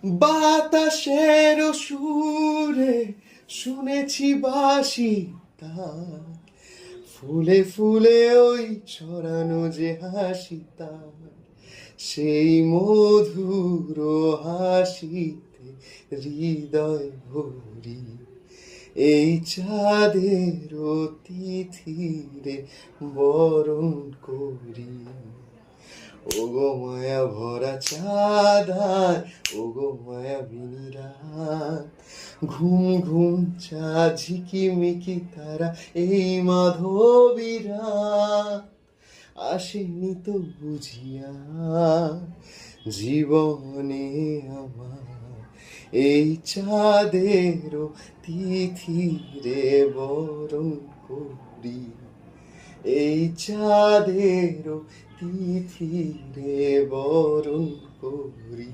বাতাসের সুরে শুনেছি বাসি তার, ফুলে ফুলে ওই ছড়ানো যে হাসি তার, সেই মধুর হাসিতে হৃদয় ভরি। এই চাঁদের তিথিরে বরণ করি। ওগো মায়া ভরা চাঁদার, ওগো মায়া বিনি রাত, ঘুম ঘুম চা ঝিকিমিকি তারা, এই মাধবী রাত আসেনি তো বুঝিয়া জীবনে আমার। এই চাঁদের তিথিরে বরণ করি। এই চাঁদের তিথিরে বরণ করি।